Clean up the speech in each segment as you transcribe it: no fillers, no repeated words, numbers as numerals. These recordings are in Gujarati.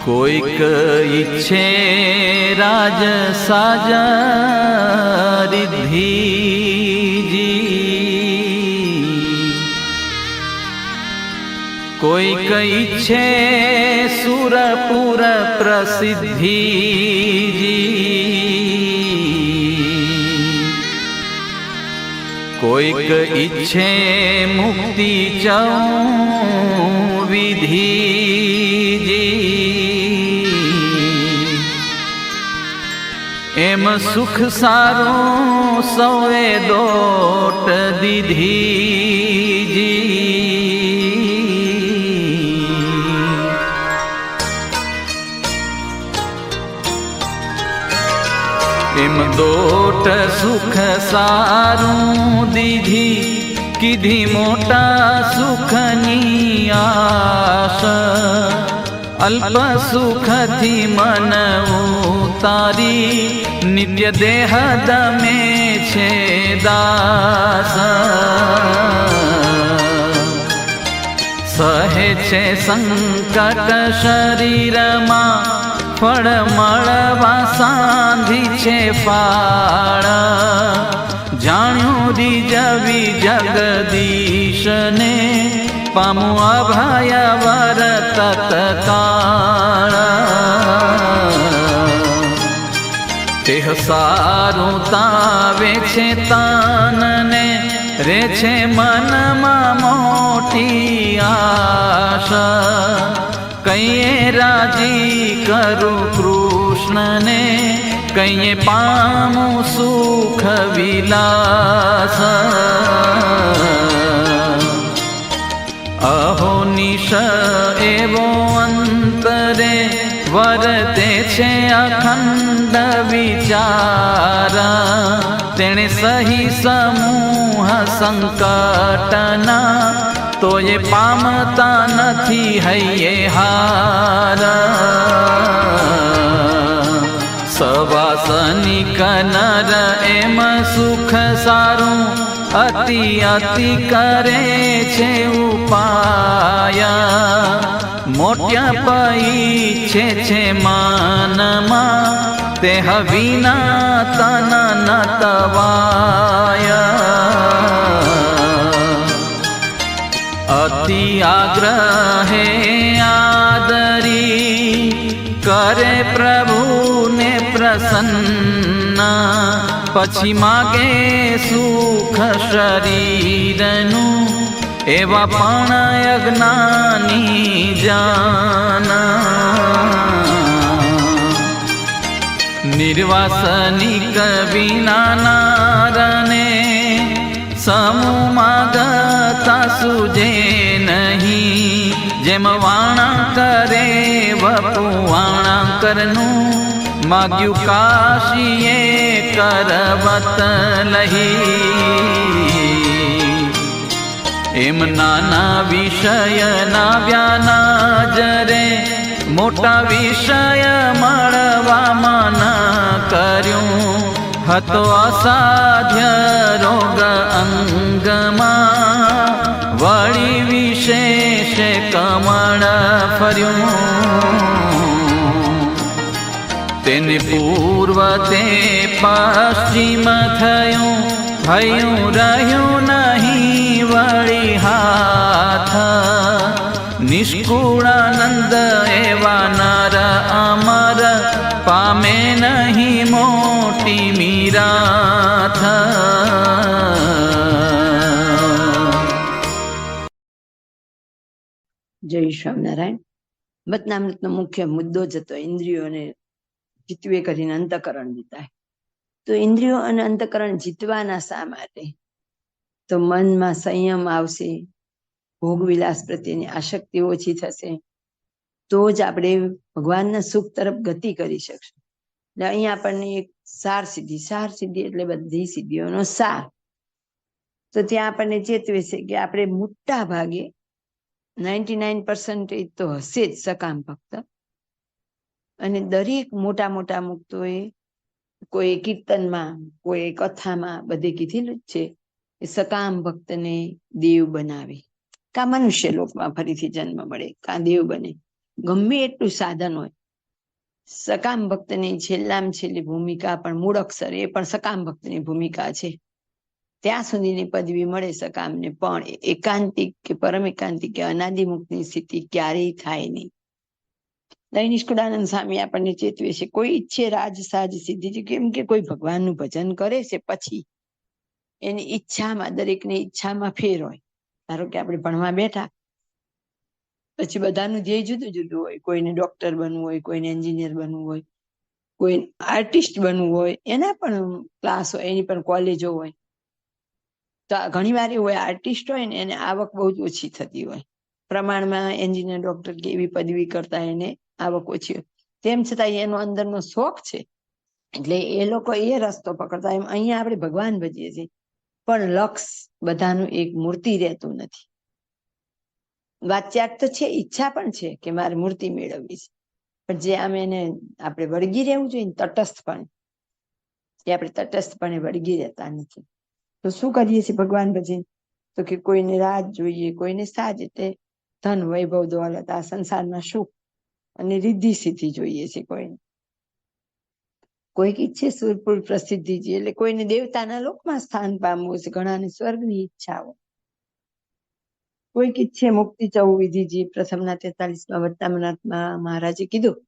કોઈક ઈચ્છે રાજ સાજા રિદ્ધિજી, કોઈક ઈચ્છે સુરપુર પ્રસિદ્ધિજી, કોઈક ઈચ્છે મુક્તિ ચૌવિધિજી, એમ સુખ સારું સૌએ દોટ દીધીજી, એમ દોટ સુખ સારું દીધી, કીધી મોટા સુખની આશ, અલ્પ સુખથી મન ઉતારી, નિત્ય દેહ દમે છે દાસ, સહે છે સંકટ શરીરમાં, ફળ મળવા સાંધી છે ફાળ, જાણ્યું રીજવી જગદીશને, પામું અભય વર તત્કાળ, તેહ સારું તાવે છે તાનને, રે છે મનમાં મોટી આશા, કઈએ રાજી કરું કૃષ્ણને, કઈએ પામું સુખ વિલાસ, અહો નિશ એવો અંતરે વર્તે છે અખંડ વિચાર, તેણે સહી સમૂહ સંકટના, તો એ પામતા નથી હૈયે હાર, સવાસનિક નર એમ સુખ સારું અતિ અતિ કરે છે ઉપાય, મોટ્યા પઈ છે માનમાં, તે વિના તન ન તવાય, અતિ આગ્રહે આદરી, કરે પ્રભુને પ્રસન્ન, પછી માગે સુખ શરીરનું, એવા પણ અજ્ઞાની જાના, નિર્વાસનિક વિના નારને, સમૂહ માગતા સુજે નહીં, જેમ વાણા કરે વપુવાણા કરનું, માગ્યું કાશીએ કરવત લહી, એમ નાના વિષય નાવ્યાના જરે, મોટા વિષય મળવામાં ન કર્યું, હતો અસાધ્ય રોગ અંગમાં, વળી વિશેષ કમળ ફર્યું, તેને પૂર્વ તે પશ્ચિમ થયું, ભયું રહ્યું નહીં વળી હાથ, નિષ્કુળાનંદ એવા નર અમર, પામે નહીં મોટી મીરાથ. જય સ્વામિનારાયણ. વતનામૃતનો મુખ્ય મુદ્દો જ હતો ઇન્દ્રિયોને જીતવે કરીને અંતકરણ જીતાય. તો ઇન્દ્રિયો અને અંતકરણ જીતવાના શા માટે? તો મનમાં સંયમ આવશે, ભોગવિલાસ પ્રત્યેની આસક્તિ ઓછી થશે, તો જ આપણે ભગવાનના સુખ તરફ ગતિ કરી શકશું. એટલે અહીંયા આપણને એક સાર સિદ્ધિ એટલે બધી સિદ્ધિઓનો સાર. તો ત્યાં આપણને ચેતવે છે કે આપણે મોટા ભાગે 99% તો હશે જ સકામ ભક્ત, અને દરેક મોટા મુક્તોએ કોઈ કીર્તનમાં, કોઈ કથામાં બધે કીધેલું જ છે કે સકામ ભક્તને દેવ બનાવે, કા મનુષ્ય લોકમાં ફરીથી જન્મ મળે, કા દેવ બને. ગમે એટલું સાધન હોય, સકામ ભક્તની છેલ્લામાં છેલ્લી ભૂમિકા પણ મૂળ અક્ષર, એ પણ સકામ ભક્તની ભૂમિકા છે. ત્યાં સુધીની પદવી મળે સકામને, પણ એકાંતિક કે પરમ એકાંતિક કે અનાદિમુક્તની સ્થિતિ ક્યારેય થાય નહીં. નિષ્કુળાનંદ સ્વામી આપણને ચેતવે છે, કોઈ ઈચ્છે રાજ સાજ સિદ્ધિ, કેમ કે કોઈ ભગવાનનું ભજન કરે છે પછી એની ઈચ્છામાં, દરેકની ઈચ્છામાં ફેર હોય. ધારો કે આપણે ભણવા બેઠા, પછી બધાનું ધ્યેય જુદું જુદું હોય. કોઈને ડોક્ટર બનવું હોય, કોઈને એન્જિનિયર બનવું હોય, કોઈ આર્ટિસ્ટ બનવું હોય, એના પણ ક્લાસ હોય, એની પણ કોલેજો હોય. તો ઘણી વાર એવું હોય, આર્ટિસ્ટ હોય ને એને આવક બહુ જ ઓછી થતી હોય, પ્રમાણમાં એન્જિનિયર, ડોક્ટર કે એવી પદવી કરતા એને આવક ઓછી હોય. તેમ છતાં એનો અંદરનો શોખ છે, એટલે એ લોકો એ રસ્તો પકડતા. એમ અહીંયા આપણે ભગવાન ભજીએ છીએ, પણ લક્ષ બધાનું એક મૂર્તિ રહેતું નથી. વાચ્યાર્થ તો છે, ઈચ્છા પણ છે કે મારે મૂર્તિ મેળવવી છે, પણ જે આમ એને આપણે વળગી રહેવું જોઈએ, તટસ્થપણે, એ આપણે તટસ્થપણે વળગી રહેતા નથી. તો શું કરીએ છીએ ભગવાન ભજીને? તો કે કોઈને રાજ જોઈએ, કોઈને સાજ, એટલે ધન, વૈભવ, દોલત, આ સંસારના સુખ અને રિદ્ધિ સિદ્ધિ જોઈએ છે કોઈને. કોઈક ઈચ્છે સુરપુર પ્રસિદ્ધિ છે, એટલે કોઈને દેવતાના લોકમાં સ્થાન પામવું છે, ઘણાને સ્વર્ગની ઈચ્છા હોય. કોઈક ઈચ્છે મુક્તિ ચૌવિધિ. પ્રથમના 43માં વર્તમાનમાં મહારાજે કીધું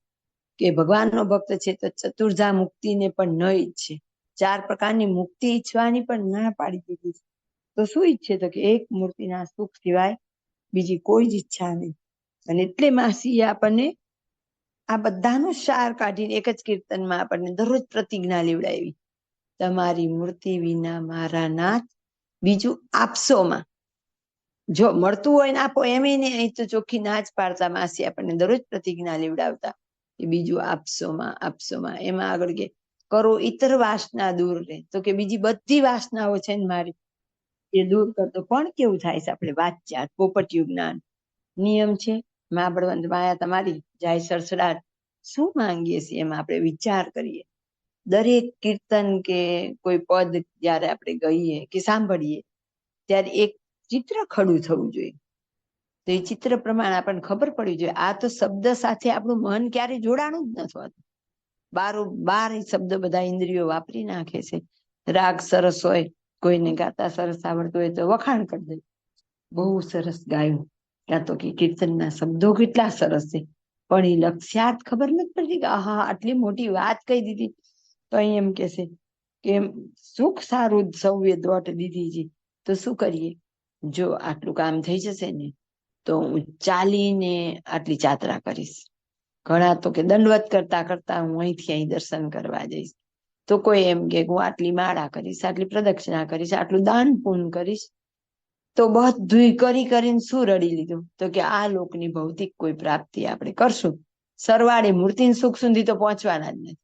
કે ભગવાનનો ભક્ત છે તો ચતુર્ધા મુક્તિને પણ ન ઈચ્છે. 4 પ્રકારની મુક્તિ ઈચ્છવાની પણ ના પાડી દીધી છે. તો શું ઈચ્છે? તો કે એક મૂર્તિના સુખ સિવાય બીજી કોઈ જ ઈચ્છા નહીં. અને એટલે માસીએ આપણને આ બધાનો સાર કાઢીને એક જ કીર્તનમાં આપણને દરરોજ પ્રતિજ્ઞા લેવડાવી, તમારી મૂર્તિ વિના મારા નાથ બીજું આપશોમાં. જો મળતું હોય ને આપો, એમ નહીં. અહીં તો ચોખ્ખી ના જ પાડતા માસી આપણને દરરોજ પ્રતિજ્ઞા લેવડાવતા કે બીજું આપશોમાં, આપશોમાં. એમાં આગળ કે કરો ઇતર વાસના દૂર રહે, તો કે બીજી બધી વાસનાઓ છે ને મારી, એ દૂર કરતો. પણ કેવું થાય છે? આપણે વાચ્યા પોપટિયું જ્ઞાન, નિયમ છે, મા બળવંત માયા તમારી જાય સડસડાટ. શું માંગીએ છીએ એમાં આપણે વિચાર કરીએ. દરેક કીર્તન કે કોઈ પદ જયારે આપણે ગઈએ કે સાંભળીએ, ત્યારે એક ચિત્ર ખડું થવું જોઈએ. તો એ ચિત્ર પ્રમાણે આપણને ખબર પડવી જોઈએ, આ તો શબ્દ સાથે આપણું મન ક્યારે જોડાણું જ નથી હોતું. બાર એ શબ્દ બધા ઇન્દ્રિયો વાપરી નાખે છે. રાગ સરસ હોય, કોઈને ગાતા સરસ આવડતું હોય તો વખાણ કરી દે, બહુ સરસ ગાયું, કાં તો કે કીર્તનના શબ્દો કેટલા સરસ છે, પણ એ લક્ષ્યાર્થ ખબર નથી પડતી કે આહા આટલી મોટી વાત કહી દીધી. તો અહીં એમ કે છે કે સુખ સારું સૌએ દોટ દીધી છે. તો શું કરીએ? જો આટલું કામ થઈ જશે ને તો હું ચાલીને આટલી જાત્રા કરીશ. ઘણા તો કે દંડવત કરતા કરતા હું અહીંથી અહીં દર્શન કરવા જઈશ. તો કોઈ એમ કે હું આટલી માળા કરીશ, આટલી પ્રદક્ષિણા કરીશ, આટલું દાન પૂન કરીશ. તો બધું કરી કરીને શું રડી લીધું? તો કે આ લોકની ભૌતિક કોઈ પ્રાપ્તિ આપણે કરશું, સરવાળે મૂર્તિનું સુખ સુધી તો પહોંચવાના જ નથી.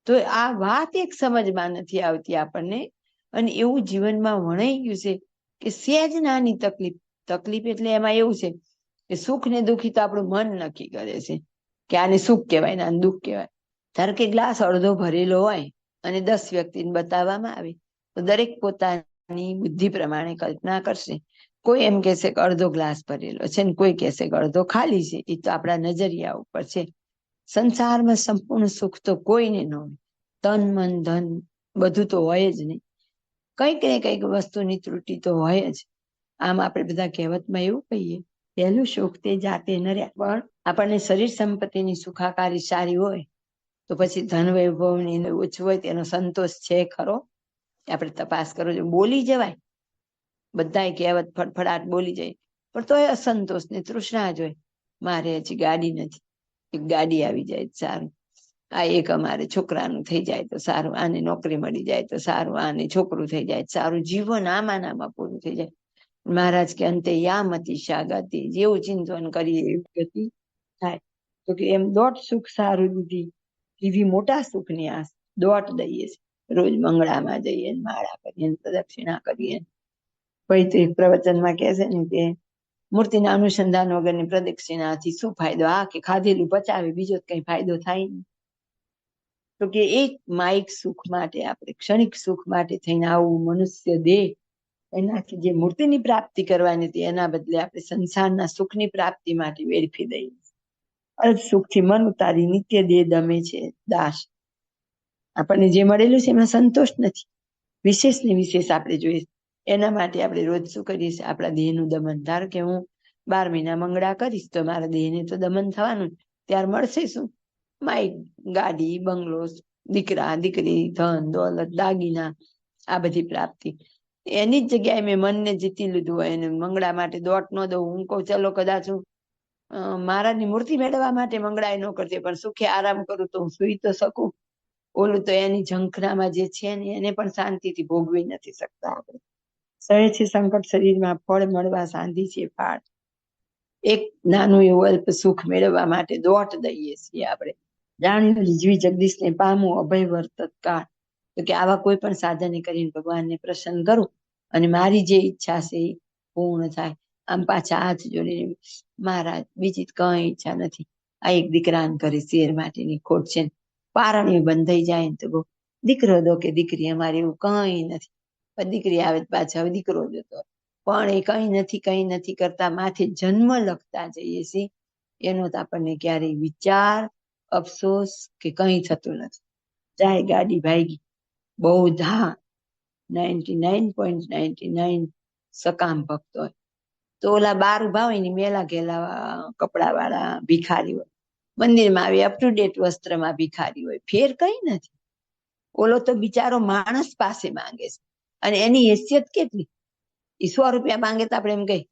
તો આ વાત એક સમજમાં નથી આવતી આપણને. અને એવું જીવનમાં વણાઈ ગયું છે કે સહેજ નાની તકલીફ એટલે એમાં એવું છે કે સુખ ને દુઃખી તો આપણું મન નક્કી કરે છે કે આને સુખ કહેવાય ને આને દુઃખ કહેવાય. ધારો કે ગ્લાસ અડધો ભરેલો હોય અને 10 વ્યક્તિને બતાવવામાં આવે તો દરેક પોતાની બુદ્ધિ પ્રમાણે કલ્પના કરશે. કોઈ એમ કહેશે કે અડધો ગ્લાસ ભરેલો છે ને કોઈ કહેશે કે અડધો ખાલી છે. એ તો આપણા નજરિયા ઉપર છે. સંસારમાં સંપૂર્ણ સુખ તો કોઈને ન હોય. તન મન ધન બધું તો હોય જ નહીં, કંઈક ને કંઈક વસ્તુની ત્રુટિ તો હોય જ. આમ આપણે બધા કહેવતમાં એવું કહીએ, પહેલું સુખ તે જાતે ન રહ્યા. પણ આપણને શરીર સંપત્તિની સુખાકારી સારી હોય તો પછી ધન વૈભવની ઓછું હોય તેનો સંતોષ છે ખરો? આપણે તપાસ કરવો જોઈએ. બોલી જવાય, બધા કહેવત ફટફડાટ બોલી જાય, પણ તો એ અસંતોષ ને તૃષ્ણા જ હોય. મારે હજી ગાડી નથી, એક ગાડી આવી જાય સારું, આ એક અમારે છોકરાનું થઈ જાય તો સારું, આને નોકરી મળી જાય તો સારું, આને છોકરું થઈ જાય સારું, જીવન આમાં પૂરું થઈ જાય. મહારાજ કે અંતે યામતી શાગતિ, જેવું ચિંતન કરીએ એવી ગતિ થાય. તો કે એમ દોટ સુખ સારું દીધી, એવી મોટા સુખની આસ દોટ દઈએ છે. રોજ મંગળામાં જઈએ, માળા કરીએ, પ્રદક્ષિણા કરીએ. પછી તો એક પ્રવચનમાં કહે છે ને કે મૂર્તિના અનુસંધાન વગરની પ્રદક્ષિણાથી શું ફાયદો? આ કે ખાધેલું પચાવે, બીજો કઈ ફાયદો થાય નહીં. તો કે એક માઇક સુખ માટે, આપણે ક્ષણિક સુખ માટે થઈને આવું મનુષ્ય દેહ, એનાથી જે મૂર્તિની પ્રાપ્તિ કરવાની હતી એના બદલે આપણે સંસારના સુખની પ્રાપ્તિ માટે વેડફી દઈએ. અલ્પ સુખથી મન ઉતારી નિત્ય દેહ દમે છે દાસ. આપણને જે મળેલું છે એમાં સંતોષ નથી, વિશેષ ને વિશેષ આપણે જોઈએ. એના માટે આપણે રોજ શું કરીએ છીએ? આપણા દેહનું દમન. ધારો કે હું 12 મહિના મંગળા કરીશ તો મારા દેહને તો દમન થવાનું. ત્યાર મળશે શું? માઇક, ગાડી, બંગલો, દીકરા દીકરી, ધન દોલત, દાગીના, આ બધી પ્રાપ્તિ. એની જ જગ્યાએ મેં મનને જીતી લીધું હોય અને મંગળા માટે દોટ ન દઉં. હું કહું ચલો કદાચ હું મહારાજની મૂર્તિ મેળવવા માટે મંગળાએ ન કરતી, પણ સુખે આરામ કરું તો હું સુઈ તો શકું. ઓલું તો એની ઝંખનામાં જે છે ને એને પણ શાંતિથી ભોગવી નથી શકતા આપણે. સહે છે સંકટ શરીરમાં, ફળ મળવા સાંધી છે ફાળ. એક નાનું એવું અલ્પ સુખ મેળવવા માટે દોટ દઈએ છીએ આપણે. જાણ્યું રીઝવી જગદીશને પામું અભય વર્તત કાળ. તો કે આવા કોઈ પણ સાધને કરીને ભગવાનને પ્રસન્ન કરું અને મારી જે ઈચ્છા છે એ પૂર્ણ થાય. આમ પાછા હાથ જોડીને, મહારાજ બીજી કઈ ઈચ્છા નથી, આ એક દીકરાને કરે શેર માટેની ખોટ છે, પારણ્યું બંધાઈ જાય ને તો દીકરો દો કે દીકરી, અમારે એવું કઈ નથી. પણ દીકરી આવે પાછા હવે દીકરો જતો, પણ એ કઈ નથી કરતા, માથે જન્મ લખતા જઈએ છીએ. એનો તો આપણને ક્યારેય વિચાર, અફસોસ કે કઈ થતું નથી. જાય ગાડી ભાગી, બહુ ધા 99.99 સકામ ભક્ત હોય તો ઓલા બાર ઉભા હોય ને મેલા ઘેલા કપડા વાળા ભિખારી હોય, મંદિરમાં આવી અપ ટુ ડેટ વસ્ત્રમાં ભિખારી હોય, ફેર કઈ નથી. ઓલો તો બિચારો માણસ પાસે માંગે છે અને એની હેસિયત કેટલી. એ 100 રૂપિયા માંગે તો આપણે એમ કહીએ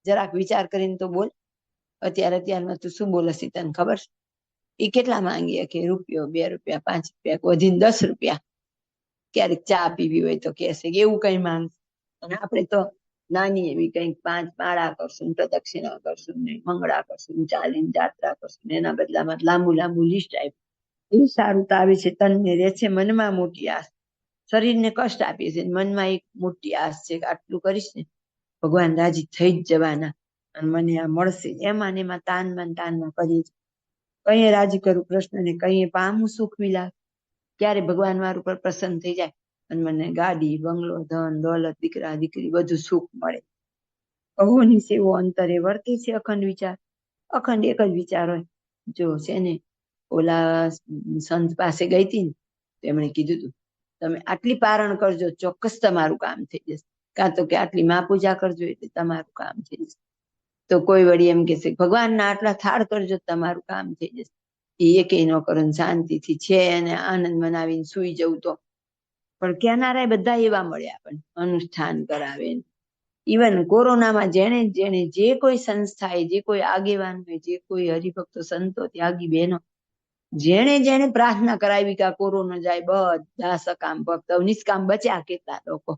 જરાક વિચાર કરીને તો બોલ, અત્યારમાં તું શું બોલે છે તને ખબર છે? એ કેટલા માંગીએ કે રૂપિયો, 2 રૂપિયા, 5 રૂપિયા, વધીને 10 રૂપિયા. ક્યારેક ચા પીવી હોય તો કહેશે કે એવું કઈ માંગ. અને આપણે તો નાની એવી કંઈક 5 માળા કરશું, પ્રદક્ષિણા કરશું, ને મંગળા કરશું, ચાલીને જાત્રા કરશું, એના બદલામાં લાંબુ લિસ્ટ આપ્યું. એવું સારું તો આવે છે, તનને રહે છે મનમાં મોટી આસ. શરીરને કષ્ટ આપીએ છીએ, મનમાં એક મોટી આસ છે કે આટલું કરીશ ને ભગવાન રાજી થઈ જ જવાના અને મને આ મળશે. એમાં તાનમાં કરીએ છીએ. કઈ રાજી કરું કૃષ્ણને, કઈ પામું સુખ વિલાસ. ક્યારે ભગવાન મારું પર પ્રસન્ન થઈ જાય અને મને ગાડી, બંગલો, ધન દોલત, દીકરા દીકરી બધું સુખ મળે. અહોની સેવો અંતરે વર્તે છે અખંડ વિચાર. અખંડ એક જ વિચાર હોય. જો છે ને ઓલા સંત પાસે ગઈ હતી ને તો એમણે કીધું તું, તમે આટલી પારણ કરજો ચોક્કસ તમારું કામ થઈ જશે, કાં તો કે આટલી મા પૂજા કરજો એટલે તમારું કામ થઈ જશે. તો કોઈ વળી એમ કહેશે ભગવાનના આટલા થાળ કરજો તમારું કામ થઈ જશે. એ એકેય ન કરો, શાંતિથી છે અને આનંદ મનાવીને સુઈ જવું તો. પણ કહેનારા બધા એવા મળ્યા, પણ અનુષ્ઠાન કરાવે. ઇવન કોરોનામાં જેને જે કોઈ સંસ્થાએ, જે કોઈ આગેવાન હોય, જે કોઈ હરિભક્તો, સંતો, ત્યાગી બહેનો, જેને પ્રાર્થના કરાવી કે કોરોના જાય, બધા સકામ ભક્ત. નિષ્કામ બચ્યા કેટલા લોકો.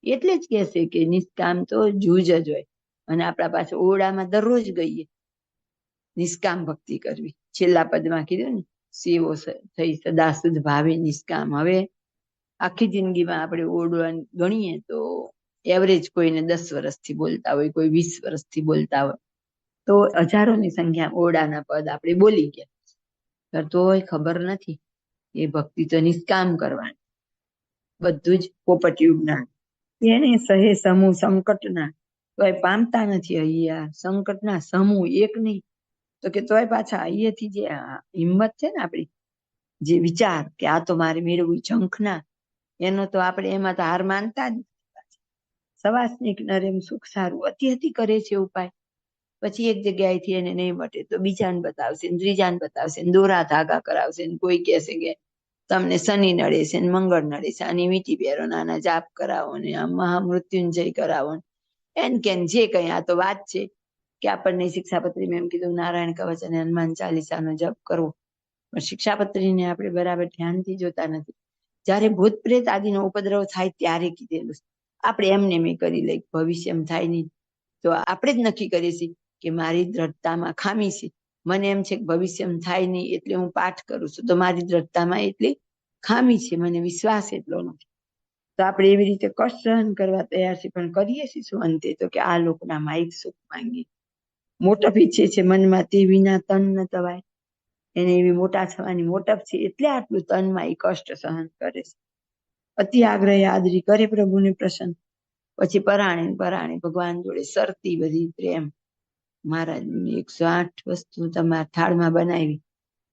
એટલે જ કહેશે કે નિષ્કામ તો જૂજ જ હોય. અને આપણા પાસે ઓરડામાં દરરોજ ગઈએ નિષ્કામ ભક્તિ કરવી. છેલ્લા પદમાં કીધું ને, સેવો થઈ સદા સુધ ભાવે નિષ્કામ. હવે આખી જિંદગીમાં આપણે ઓરડા ગણીએ તો એવરેજ કોઈને 10 વર્ષથી બોલતા હોય, કોઈ 20 વર્ષથી બોલતા હોય, તો હજારોની સંખ્યા ઓરડાના પદ આપણે બોલી ગયા. તોય ખબર નથી એ ભક્તિ તો નિષ્કામ કરવાની. બધું જ પોપટિયું જ્ઞાન. એને સહે સમૂહ સંકટના તોય પામતા નથી અહીંયા. સંકટના સમૂહ એક નહીં તો કે તોય પાછા અહીંયાથી જે હિંમત છે ને આપણી, જે વિચાર કે આ તો મારે મેળવવું ઝંખના, એનો તો આપણે એમાં તો હાર માનતા જ. સવાસનિક નર એમ સુખ સારું અતિ કરે છે ઉપાય. પછી એક જગ્યાએથી એને નહીં મળે તો બીજાને બતાવશે, ત્રીજાને બતાવશે, દોરા ધાગા કરાવશે. કોઈ કહેશે કે તમને શનિ નડે છે, મંગળ નડે છે, આની વીંટી પહેરો, નાના જાપ કરાવો ને આ મહામૃત્યુંજય કરાવો. કે જે કઈ આ તો વાત છે કે આપણને શિક્ષાપત્રીમાં એમ કીધું નારાયણ કવચ અને હનુમાન ચાલીસાનો જપ કરવો. પણ શિક્ષાપત્રીને આપણે બરાબર ધ્યાનથી જોતા નથી. જયારે ભૂત પ્રેત આદિનો ઉપદ્રવ થાય ત્યારે કીધેલું. આપણે એમને મેં કરી લઈ, ભવિષ્ય થાય નહીં તો આપણે જ નક્કી કરીએ છીએ કે મારી દ્રઢતામાં ખામી છે. મને એમ છે કે ભવિષ્ય થાય નહીં એટલે હું પાઠ કરું છું, તો મારી દ્રઢતામાં એટલી ખામી છે, મને વિશ્વાસ એટલો નથી. તો આપણે એવી રીતે કષ્ટ સહન કરવા તૈયાર છે, પણ કરીએ છીએ શું અંતે? તો કે આ લોકના માઇક સુખ માંગીએ. મોટપ ઈચ્છે છે મનમાં તે વિના તન ન તવાય. એને એવી મોટા થવાની મોટપ છે એટલે આટલું તનમાં એ કષ્ટ સહન કરે છે. અતિ આગ્રહ આદરી કરે પ્રભુને પ્રસન્ન. પછી પરાણે ભગવાન જોડે સરતી બધી પ્રેમ. મહારાજની 108 વસ્તુ તમારા થાળમાં બનાવી,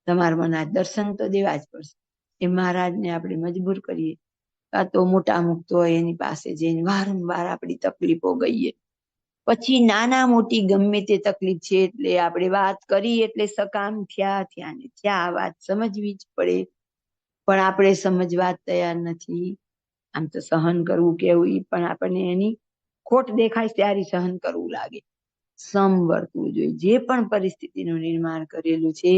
તમારે મને આ દર્શન તો દેવા જ પડશે. એ મહારાજને આપણે મજબૂર કરીએ, કાં તો મોટા મુક્ત હોય એની પાસે જઈને વારંવાર આપણી તકલીફો ગઈએ. પછી નાના મોટી ગમે તે તકલીફ છે એટલે આપણે વાત કરી એટલે સકામ થયા ને ત્યાં આ વાત સમજવી જ પડે. પણ આપણે સમજવા તૈયાર નથી. આમ તો સહન કરવું કેવું ઈ પણ આપણને એની ખોટ દેખાય ત્યારે સહન કરવું લાગે. સમવર્તવું જોઈએ. જે પણ પરિસ્થિતિનું નિર્માણ કરેલું છે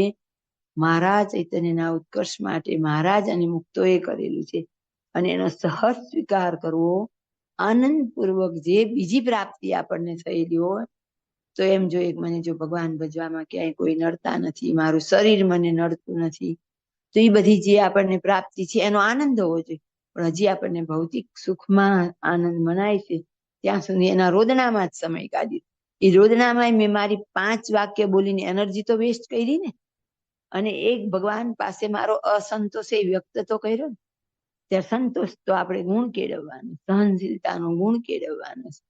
મહારાજ ચૈતન્યના ઉત્કર્ષ માટે મહારાજ અને મુક્તોએ કરેલું છે, અને એનો સહજ સ્વીકાર કરવો. આનંદપૂર્વક જે બીજી પ્રાપ્તિ આપણને થયેલી હોય તો એમ જોઈએ મને જો ભગવાન ભજવામાં ક્યાંય કોઈ નડતા નથી, મારું શરીર મને નડતું નથી, તો એ બધી જે આપણને પ્રાપ્તિ છે એનો આનંદ હોવો જોઈએ. પણ હજી આપણને ભૌતિક સુખમાં આનંદ મનાય છે ત્યાં સુધી એના રોદનામાં જ સમય કાઢી. એ રોદનામાં મેં મારી 5 વાક્ય બોલીને એનર્જી તો વેસ્ટ કરી ને, અને એક ભગવાન પાસે મારો અસંતોષ એ વ્યક્ત તો કર્યો ને. ત્યાં સંતોષ તો આપણે ગુણ કેળવવાનો, સહનશીલતાનો ગુણ કેળવવાનો છે.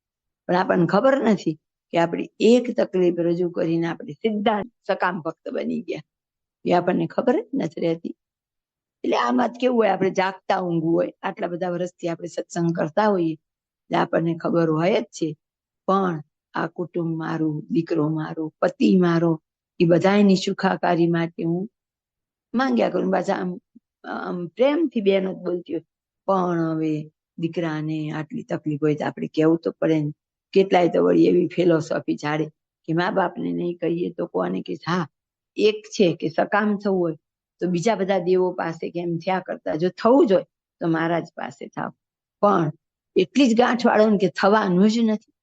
પણ આપણને ખબર નથી કે આપણી એક તકલીફ રજૂ કરીને આપણે સીધા સકામ ભક્ત બની ગયા, એ આપણને ખબર જ નથી રહેતી. એટલે આમાં કેવું હોય, આપણે જાગતા ઊંઘવું હોય. આટલા બધા વર્ષથી આપણે સત્સંગ કરતા હોઈએ એટલે આપણને ખબર હોય જ છે. પણ આ કુટુંબ મારું, દીકરો મારો, પતિ મારો, એ બધાની સુખાકારી માટે હું માંગ્યા કરું. પાછા આમ પ્રેમથી બેન જ બોલતી હોય. પણ હવે દીકરાને આટલી તકલીફ હોય તો આપણે કેવું તો પડે ને. કેટલાય તો વળી એવી ફિલોસોફી ચાડે કે મા બાપને નહીં કહીએ તો કોને કે હા, એક છે કે સકામ થવું હોય તો બીજા બધા દેવો પાસે કેમ થયા કરતા જો થવું જ હોય તો મહારાજ પાસે થાવ. પણ એટલી જ ગાંઠ વાળો ને કે થવાનું જ નથી.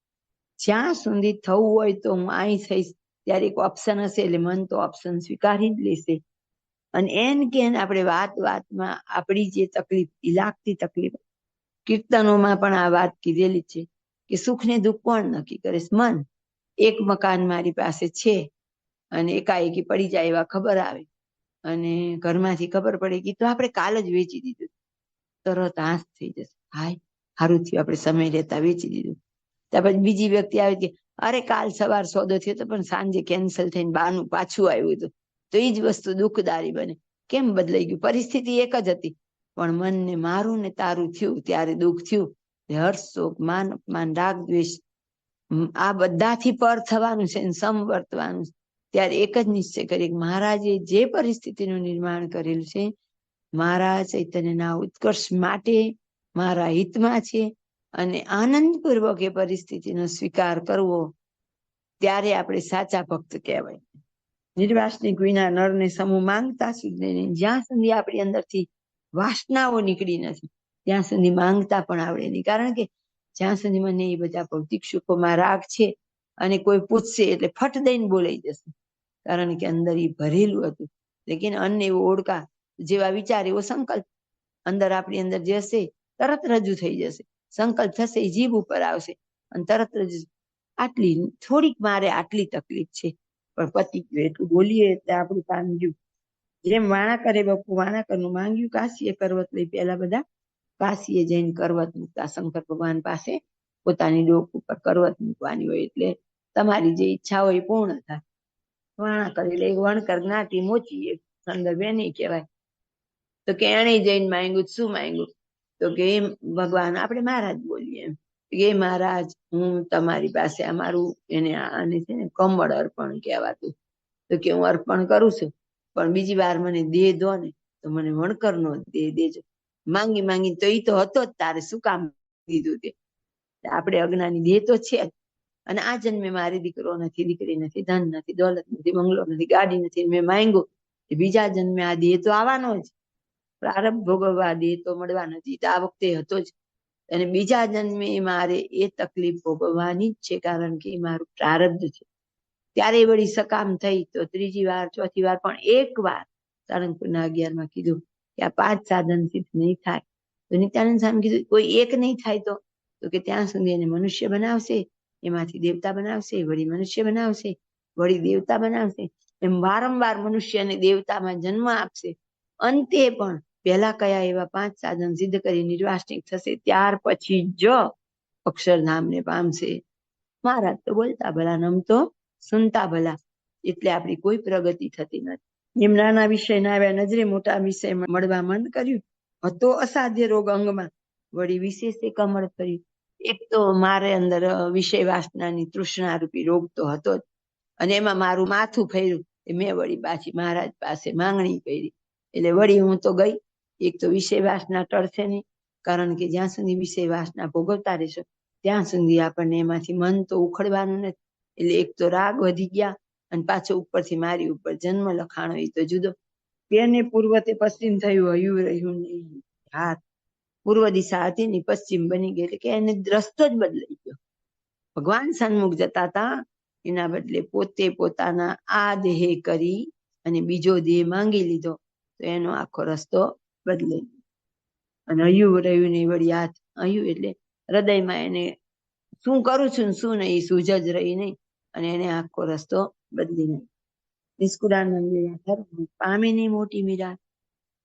જ્યાં સુધી થવું હોય તો હું અહીં થઈશ, ત્યારે એક ઓપ્શન હશે એટલે મન તો ઓપ્શન સ્વીકારી જ લેશે. અને એન કે આપણે વાતમાં આપણી જે તકલીફ, એ લાગતી તકલીફ, કીર્તનોમાં પણ આ વાત કીધેલી છે કે સુખ ને દુઃખ કોણ નક્કી કરે? મન. એક મકાન મારી પાસે છે અને એકાએકી પડી જાય એવા ખબર આવે અને ઘરમાંથી ખબર પડે કે તો આપણે કાલ જ વેચી દીધું, તરત આંસ થઈ જશે, હાય સારું થયું આપણે સમય રહેતા વેચી દીધું. ત્યાર પછી બીજી વ્યક્તિ આવે કે અરે કાલ સવાર સોદો થયો તો પણ સાંજે કેન્સલ થઈને બાનું પાછું આવ્યું હતું. તો એ જ વસ્તુ દુઃખદારી બને. કેમ બદલાઈ ગયું? પરિસ્થિતિ એક જ હતી, પણ મનને મારું ને તારું થયું ત્યારે દુઃખ થયું. હર્ષ શોક માન અપમાન રાગ દ્વેષ આ બધાથી પર થવાનું છે, સમવર્તવાનું છે. ત્યારે એક જ નિશ્ચય કરીએ કે મહારાજે જે પરિસ્થિતિનું નિર્માણ કરેલું છે મહારાજ ચૈતન્યના ઉત્કર્ષ માટે મારા હિતમાં છે, અને આનંદપૂર્વક એ પરિસ્થિતિનો સ્વીકાર કરવો. ત્યારે આપણે સાચા ભક્ત કહેવાય. નિર્વાસનિક વિના નરને સમૂહ માંગતા સુધી નહીં. જ્યાં સુધી આપણી અંદરથી વાસનાઓ નીકળી નથી ત્યાં સુધી માંગતા પણ આવડે નહીં. કારણ કે જ્યાં સુધી મને એ બધા ભૌતિક સુખોમાં રાગ છે અને કોઈ પૂછશે એટલે ફટ દઈને બોલાઈ જશે, કારણ કે અંદર એ ભરેલું હતું. લેકિન અન્ન એવો ઓળખા, જેવા વિચાર એવો સંકલ્પ. અંદર આપણી અંદર જે હશે તરત રજૂ થઈ જશે. સંકલ્પ થશે એ જીભ ઉપર આવશે અને તરત રજૂ. આટલી થોડીક મારે આટલી તકલીફ છે પણ પતિ ગયું એટલું બોલીએ એટલે આપણું કામ ગયું. જેમ વાણા કરે બપુ વાણાકરનું માંગ્યું, કાશીએ કરવત લઈ. પેલા બધા કાશીએ જઈને કરવત મૂકતા શંકર ભગવાન પાસે. પોતાની ડોક ઉપર કરવત મૂકવાની હોય એટલે તમારી જે ઈચ્છા હોય એ પૂર્ણ થાય. વાણા કરી એટલે વણકર જ્ઞાતિ મોચી સંદર્ભ એ નહીં કહેવાય. તો કે એને જઈને માંગ્યું, શું માંગ્યું? તો કે એમ ભગવાન, આપણે મહારાજ બોલીએ એમ કે મહારાજ હું તમારી પાસે અમારું એને આને છે ને કમળ અર્પણ કહેવાતું, તો કે હું અર્પણ કરું છું, પણ બીજી વાર મને દેહ દો ને તો મને વણકરનો દેહ દેજો. માંગી માંગી તો એ તો હતો જ, તારે શું કામ દીધું તે? આપણે અજ્ઞાની દેહ તો છે જ, અને આ જન્મે મારી દીકરો નથી, દીકરી નથી, ધન નથી, દોલત નથી, બંગલો નથી, ગાડી નથી. મેં માંગ્યું બીજા જન્મે આ દેહ તો આવવાનો જ, પ્રારબ્ધ ભોગવવા દેહ તો મળવા નથી, આ વખતે હતો જ. અને બીજા જન્મે મારે એ તકલીફ ભોગવવાની જ છે, કારણ કે એ મારું પ્રારબ્ધ છે. ત્યારે વળી સકામ થઈ તો ત્રીજી વાર ચોથી વાર, પણ એક વાર સારંગપુરના 11માં કીધું કે આ 5 સાધન સિદ્ધ નહીં થાય. તો નિત્યાનંદ સ્વામી કીધું કોઈ એક નહીં થાય તો કે ત્યાં સુધી એને મનુષ્ય બનાવશે, એમાંથી દેવતા બનાવશે, વળી મનુષ્ય બનાવશે, વળી દેવતા બનાવશે. એમ વારંવાર મનુષ્ય અને દેવતામાં જન્મ આપશે. અંતે પણ પહેલા કયા એવા 5 સાધન સિદ્ધ કરી નિર્વાસનિક થશે, ત્યાર પછી જ અક્ષરધામને પામશે. મહારાજ તો બોલતા ભલા નમ તો સુનતા ભલા, એટલે આપણી કોઈ પ્રગતિ થતી નથી. એમ નાના વિષય ના આવ્યા, નજરે મોટા વિષય મળવા મન કર્યું, હતો અસાધ્ય રોગ અંગમાં, વળી વિશેષે કમળ કર્યું. એક તો મારે અંદર વિષય વાસનાની તૃષ્ણા રૂપી રોગ તો હતો જ, અને એમાં મારું માથું ફેર્યું. મેં વળી પાછી મહારાજ પાસે માંગણી કરી, એટલે વળી હું તો ગઈ. એક તો વિષય વાસના ટળશે નહીં, કારણ કે જ્યાં સુધી વિષય વાસના ભોગવતા રહેશો ત્યાં સુધી આપણને એમાંથી મન તો ઉખડવાનું નથી. એટલે એક તો રાગ વધી ગયા, અને પાછો ઉપરથી મારી ઉપર જન્મ લખાણો એ તો જુદો. તેને પૂર્વ તે પશ્ચિમ થયું, હયું રહ્યું નહીં હાથ. પૂર્વ દિશા હતી ને પશ્ચિમ બની ગઈ, એટલે કે એને દ્રષ્ટ જ બદલાઈ ગયો. ભગવાન સન્મુખ જતા હતા, એના બદલે પોતે પોતાના આ દેહે કરી અને બીજો દેહ માંગી લીધો, તો એનો આખો રસ્તો બદલાઈ ગયો. અને હયું રહ્યું નહીં વળી હાથ. હયું એટલે હૃદયમાં એને શું કરું છું શું નહીં સૂઝ જ રહી નહીં, અને એને આખો રસ્તો બદલી નહીં. નિષ્કુળાનંદ પામીની મોટી મીરા.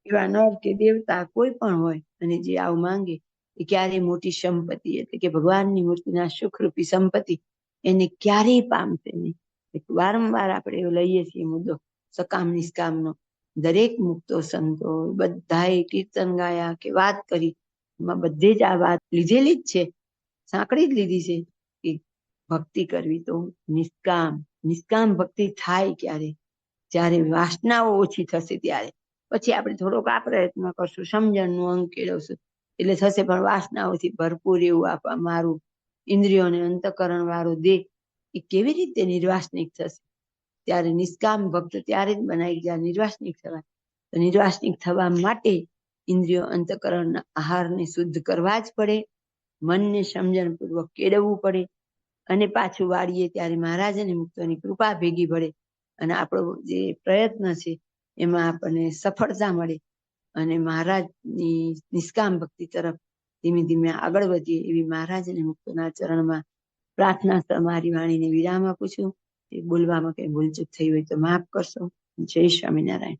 એવા નર કે દેવતા કોઈ પણ હોય, અને જે આવું માંગે એ ક્યારેય મોટી સંપત્તિ, એટલે કે ભગવાનની મૂર્તિના સુખરૂપી સંપત્તિ એને ક્યારેય પામશે નહીં. વારંવાર આપણે એવો લઈએ છીએ મુદ્દો સકામ નિષ્કામનો. દરેક મુક્તો સંતો બધાએ કીર્તન ગાયા કે વાત કરી, એમાં બધે જ આ વાત લીધેલી જ છે, સાંકળી જ લીધી છે કે ભક્તિ કરવી તો નિષ્કામ. નિષ્કામ ભક્તિ થાય ક્યારે? જ્યારે વાસનાઓ ઓછી થશે ત્યારે. પછી આપણે થોડોક આ પ્રયત્ન કરશું, સમજણનું અંગ કેળવશું એટલે થશે, પણ વાસનાઓથી ભરપૂર એવું મારું ઇન્દ્રિયોને અંતકરણ વાળો દેહ એ કેવી રીતે નિર્વાસનિક થશે? ત્યારે નિષ્કામ ભક્ત ત્યારે જ બનાવી જ્યારે નિર્વાસનિક થવાય. તો નિર્વાસનિક થવા માટે ઇન્દ્રિયો અંતકરણના આહારને શુદ્ધ કરવા જ પડે, મનને સમજણપૂર્વક કેળવવું પડે, અને પાછું વાળીએ ત્યારે મહારાજ અને મુક્તોની કૃપા ભેગી પડે, અને આપણો જે પ્રયત્ન છે એમાં આપણને સફળતા મળે, અને મહારાજની નિષ્કામ ભક્તિ તરફ ધીમે ધીમે આગળ વધીએ એવી મહારાજ અને મુક્તોના ચરણમાં પ્રાર્થના. તમારી વાણીને વિરામ આપું છું. બોલવામાં કઈ ભૂલચૂક થઈ હોય તો માફ કરશો. જય સ્વામિનારાયણ.